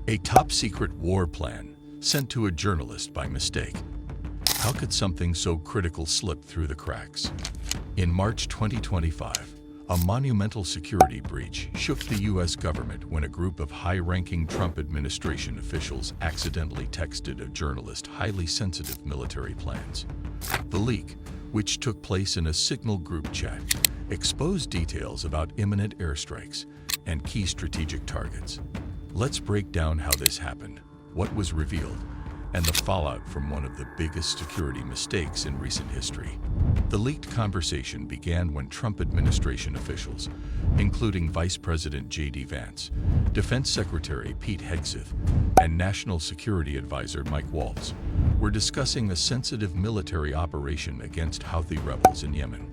A top-secret war plan sent to a journalist by mistake. How could something so critical slip through the cracks? In March 2025, a monumental security breach shook the U.S. government when a group of high-ranking Trump administration officials accidentally texted a journalist highly sensitive military plans. The leak, which took place in a Signal group chat, exposed details about imminent airstrikes and key strategic targets. Let's break down how this happened, what was revealed, and the fallout from one of the biggest security mistakes in recent history. The leaked conversation began when Trump administration officials, including Vice President J.D. Vance, Defense Secretary Pete Hegseth, and National Security Advisor Mike Waltz, were discussing a sensitive military operation against Houthi rebels in Yemen.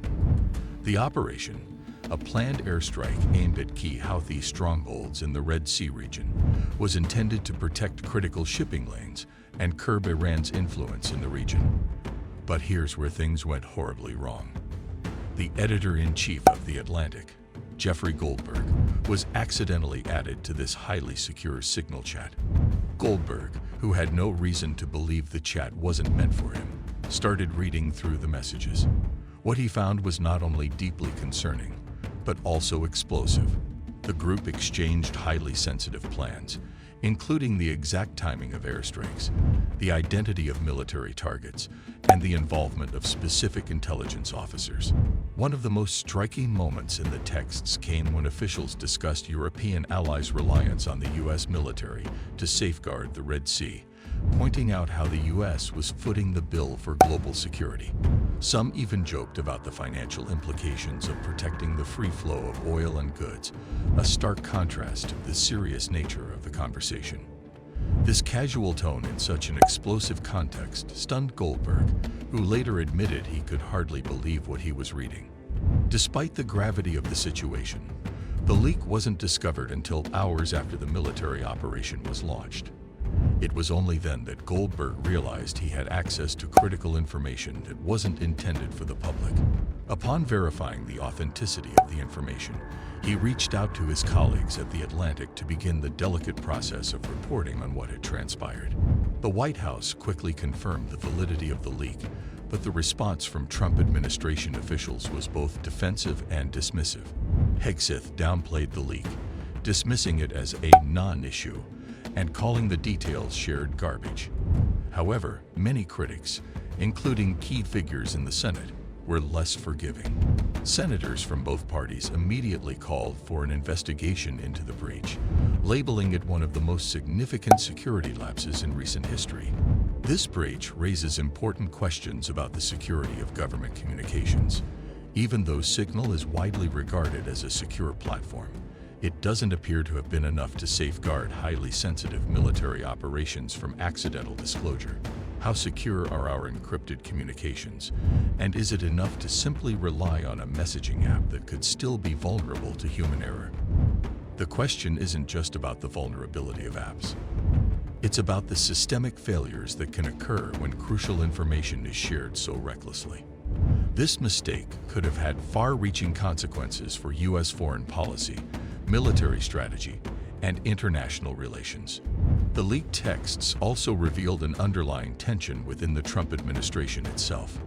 The operation, a planned airstrike aimed at key Houthi strongholds in the Red Sea region, was intended to protect critical shipping lanes and curb Iran's influence in the region. But here's where things went horribly wrong. The editor-in-chief of The Atlantic, Jeffrey Goldberg, was accidentally added to this highly secure Signal chat. Goldberg, who had no reason to believe the chat wasn't meant for him, started reading through the messages. What he found was not only deeply concerning, but also explosive. The group exchanged highly sensitive plans, including the exact timing of airstrikes, the identity of military targets, and the involvement of specific intelligence officers. One of the most striking moments in the texts came when officials discussed European allies' reliance on the U.S. military to safeguard the Red Sea, pointing out how the U.S. was footing the bill for global security. Some even joked about the financial implications of protecting the free flow of oil and goods, a stark contrast to the serious nature of the conversation. This casual tone in such an explosive context stunned Goldberg, who later admitted he could hardly believe what he was reading. Despite the gravity of the situation, the leak wasn't discovered until hours after the military operation was launched. It was only then that Goldberg realized he had access to critical information that wasn't intended for the public. Upon verifying the authenticity of the information, he reached out to his colleagues at The Atlantic to begin the delicate process of reporting on what had transpired. The White House quickly confirmed the validity of the leak, but the response from Trump administration officials was both defensive and dismissive. Hegseth downplayed the leak, dismissing it as a non-issue and calling the details shared garbage. However, many critics, including key figures in the Senate, were less forgiving. Senators from both parties immediately called for an investigation into the breach, labeling it one of the most significant security lapses in recent history. This breach raises important questions about the security of government communications. Even though Signal is widely regarded as a secure platform, it doesn't appear to have been enough to safeguard highly sensitive military operations from accidental disclosure. How secure are our encrypted communications? And is it enough to simply rely on a messaging app that could still be vulnerable to human error? The question isn't just about the vulnerability of apps. It's about the systemic failures that can occur when crucial information is shared so recklessly. This mistake could have had far-reaching consequences for U.S. foreign policy, military strategy, and international relations. The leaked texts also revealed an underlying tension within the Trump administration itself.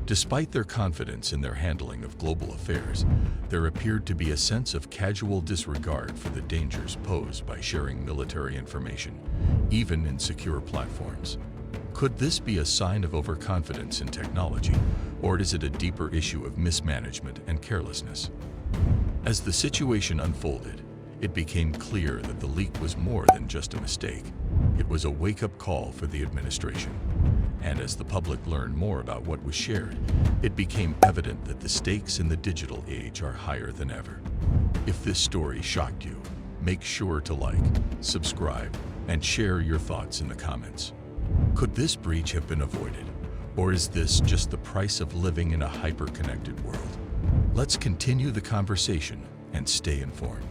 Despite their confidence in their handling of global affairs, there appeared to be a sense of casual disregard for the dangers posed by sharing military information, even in secure platforms. Could this be a sign of overconfidence in technology, or is it a deeper issue of mismanagement and carelessness? As the situation unfolded, it became clear that the leak was more than just a mistake. It was a wake-up call for the administration. And as the public learned more about what was shared, it became evident that the stakes in the digital age are higher than ever. If this story shocked you, make sure to like, subscribe, and share your thoughts in the comments. Could this breach have been avoided? Or is this just the price of living in a hyper-connected world? Let's continue the conversation and stay informed.